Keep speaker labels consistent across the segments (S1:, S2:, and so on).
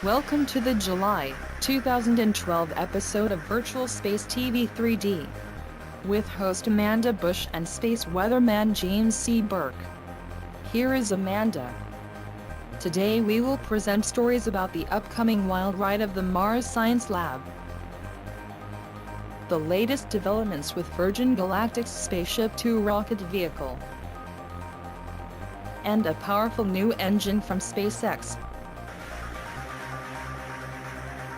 S1: Welcome to the July 2012 episode of Virtual Space TV 3D with host Amanda Bush and space weatherman James C. Burke. Here is Amanda. Today we will present stories about the upcoming wild ride of the Mars Science Lab, the latest developments with Virgin Galactic's SpaceShipTwo rocket vehicle, and a powerful new engine from SpaceX.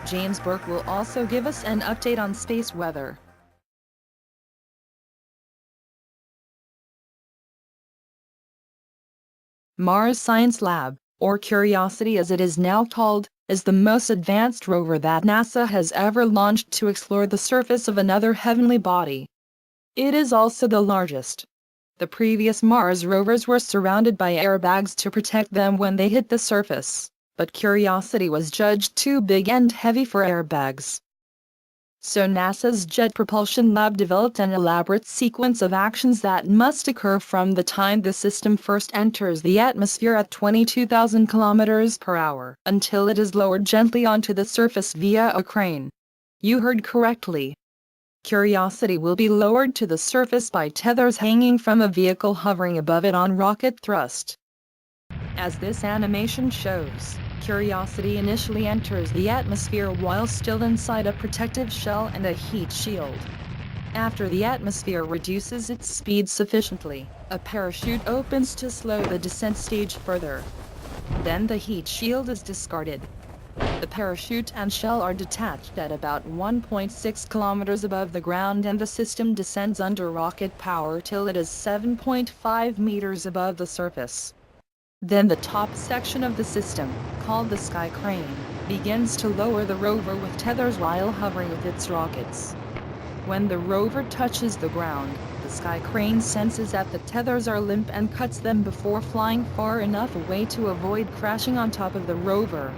S1: James Burke will also give us an update on space weather. Mars Science Lab, or Curiosity as it is now called, is the most advanced rover that NASA has ever launched to explore the surface of another heavenly body. It is also the largest. The previous Mars rovers were surrounded by airbags to protect them when they hit the surface, but Curiosity was judged too big and heavy for airbags. So NASA's Jet Propulsion Lab developed an elaborate sequence of actions that must occur from the time the system first enters the atmosphere at 22,000 km per hour until it is lowered gently onto the surface via a crane. You heard correctly. Curiosity will be lowered to the surface by tethers hanging from a vehicle hovering above it on rocket thrust. As this animation shows, Curiosity initially enters the atmosphere while still inside a protective shell and a heat shield. After the atmosphere reduces its speed sufficiently, a parachute opens to slow the descent stage further. Then the heat shield is discarded. The parachute and shell are detached at about 1.6 kilometers above the ground and the system descends under rocket power till it is 7.5 meters above the surface. Then the top section of the system, called the sky crane, begins to lower the rover with tethers while hovering with its rockets. When the rover touches the ground, the sky crane senses that the tethers are limp and cuts them before flying far enough away to avoid crashing on top of the rover.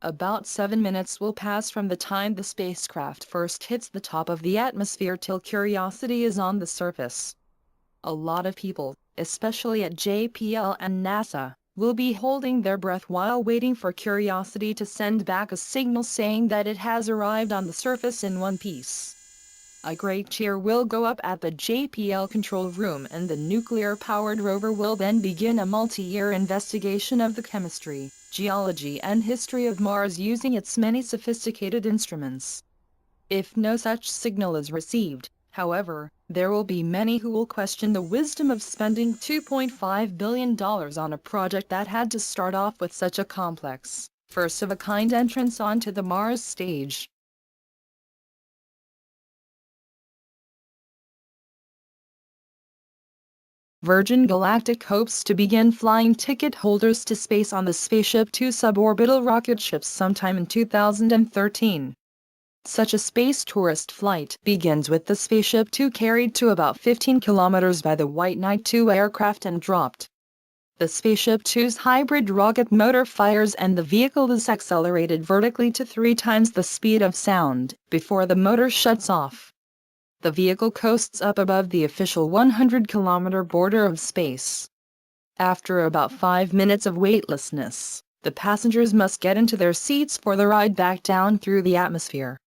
S1: About 7 minutes will pass from the time the spacecraft first hits the top of the atmosphere till Curiosity is on the surface. A lot of people, especially at JPL and NASA, will be holding their breath while waiting for Curiosity to send back a signal saying that it has arrived on the surface in one piece. A great cheer will go up at the JPL control room and the nuclear-powered rover will then begin a multi-year investigation of the chemistry, geology and history of Mars using its many sophisticated instruments. If no such signal is received, however, there will be many who will question the wisdom of spending $2.5 billion on a project that had to start off with such a complex, first-of-a-kind entrance onto the Mars stage. Virgin Galactic hopes to begin flying ticket holders to space on the SpaceShipTwo suborbital rocket ships sometime in 2013. Such a space tourist flight begins with the SpaceShipTwo carried to about 15 kilometers by the White Knight 2 aircraft and dropped. The SpaceShipTwo's hybrid rocket motor fires and the vehicle is accelerated vertically to 3 times the speed of sound before the motor shuts off. The vehicle coasts up above the official 100-kilometer border of space. After about 5 minutes of weightlessness, the passengers must get into their seats for the ride back down through the atmosphere.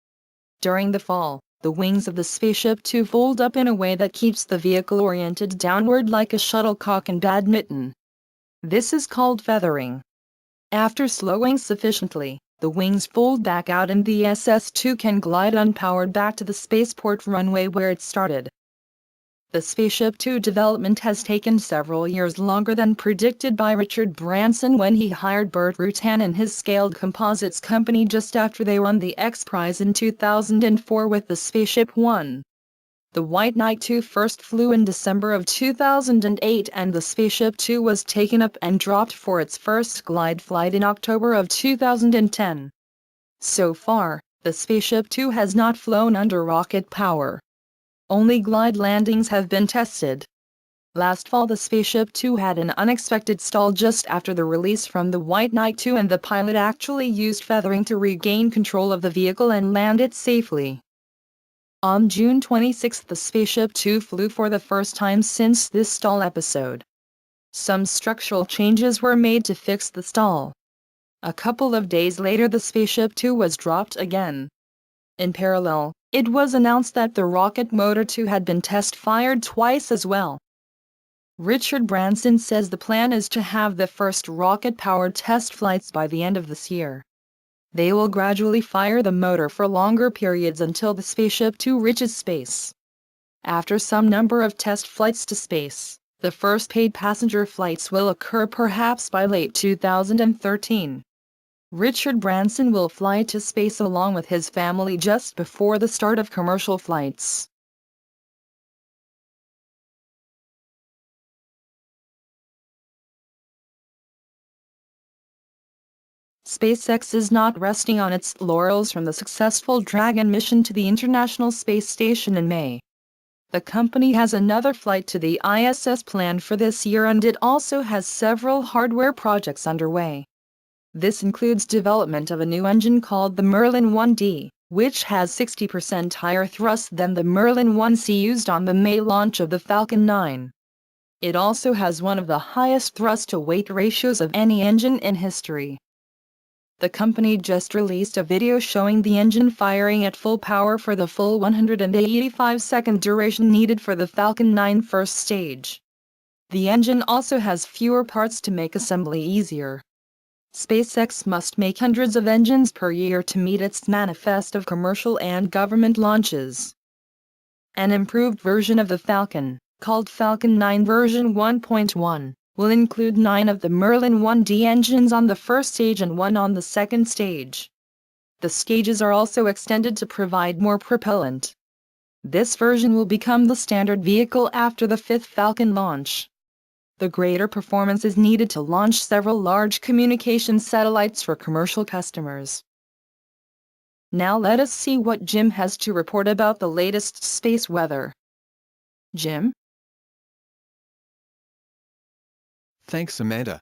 S1: During the fall, the wings of the SpaceShipTwo fold up in a way that keeps the vehicle oriented downward like a shuttlecock in badminton. This is called feathering. After slowing sufficiently, the wings fold back out and the S02 can glide unpowered back to the spaceport runway where it started. The SpaceShipTwo development has taken several years longer than predicted by Richard Branson when he hired Burt Rutan and his scaled composites company just after they won the X Prize in 2004 with the Spaceship One. The White Knight 2 first flew in December of 2008 and the SpaceShipTwo was taken up and dropped for its first glide flight in October of 2010. So far, the SpaceShipTwo has not flown under rocket power. Only glide landings have been tested. Last fall the SpaceShipTwo had an unexpected stall just after the release from the White Knight 2 and the pilot actually used feathering to regain control of the vehicle and land it safely. On June 26 the SpaceShipTwo flew for the first time since this stall episode. Some structural changes were made to fix the stall. A couple of days later the SpaceShipTwo was dropped again. In parallel, it was announced that the rocket motor 2 had been test-fired twice as well. Richard Branson says the plan is to have the first rocket-powered test flights by the end of this year. They will gradually fire the motor for longer periods until the SpaceShipTwo reaches space. After some number of test flights to space, the first paid passenger flights will occur perhaps by late 2013. Richard Branson will fly to space along with his family just before the start of commercial flights. SpaceX is not resting on its laurels from the successful Dragon mission to the International Space Station in May. The company has another flight to the ISS planned for this year, and it also has several hardware projects underway. This includes development of a new engine called the Merlin 1D, which has 60% higher thrust than the Merlin 1C used on the May launch of the Falcon 9. It also has one of the highest thrust-to-weight ratios of any engine in history. The company just released a video showing the engine firing at full power for the full 185-second duration needed for the Falcon 9 first stage. The engine also has fewer parts to make assembly easier. SpaceX must make hundreds of engines per year to meet its manifest of commercial and government launches. An improved version of the Falcon, called Falcon 9 version 1.1, will include 9 of the Merlin 1D engines on the first stage and 1 on the second stage. The stages are also extended to provide more propellant. This version will become the standard vehicle after the 5th Falcon launch. The greater performance is needed to launch several large communication satellites for commercial customers. Now let us see what Jim has to report about the latest space weather. Jim?
S2: Thanks, Amanda.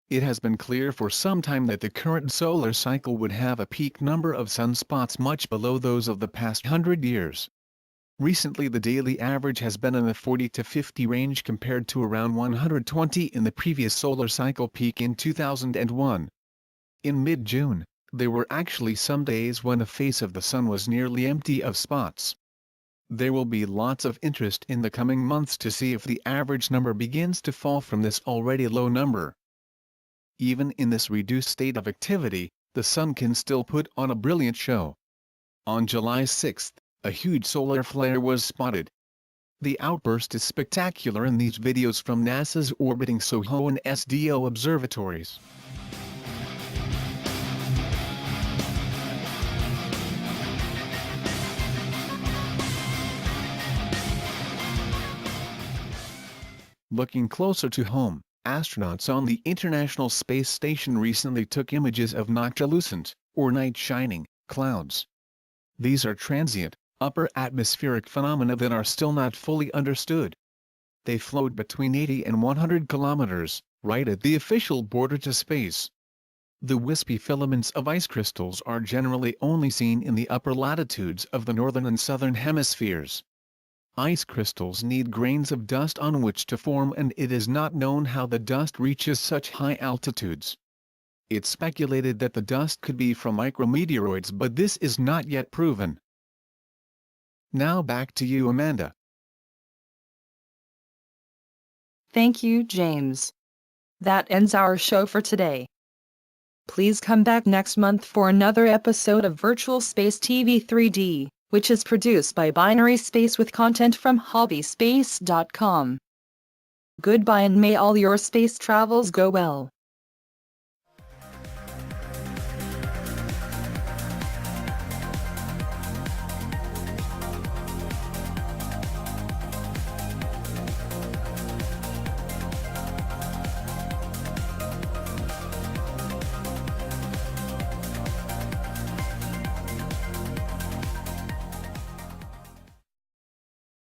S2: It has been clear for some time that the current solar cycle would have a peak number of sunspots much below those of the past 100 years. Recently the daily average has been in the 40 to 50 range compared to around 120 in the previous solar cycle peak in 2001. In mid-June, there were actually some days when the face of the sun was nearly empty of spots. There will be lots of interest in the coming months to see if the average number begins to fall from this already low number. Even in this reduced state of activity, the sun can still put on a brilliant show. On July 6, a huge solar flare was spotted. The outburst is spectacular in these videos from NASA's orbiting SOHO and S02 observatories. Looking closer to home, astronauts on the International Space Station recently took images of Noctilucent, or night shining, clouds. These are transient, upper atmospheric phenomena that are still not fully understood. They float between 80 and 100 kilometers, right at the official border to space. The wispy filaments of ice crystals are generally only seen in the upper latitudes of the northern and southern hemispheres. Ice crystals need grains of dust on which to form, and it is not known how the dust reaches such high altitudes. It's speculated that the dust could be from micrometeoroids, but this is not yet proven. Now back to you, Amanda.
S1: Thank you, James. That ends our show for today. Please come back next month for another episode of Virtual Space TV 3D, which is produced by Binary Space with content from hobbyspace.com. Goodbye and may all your space travels go well.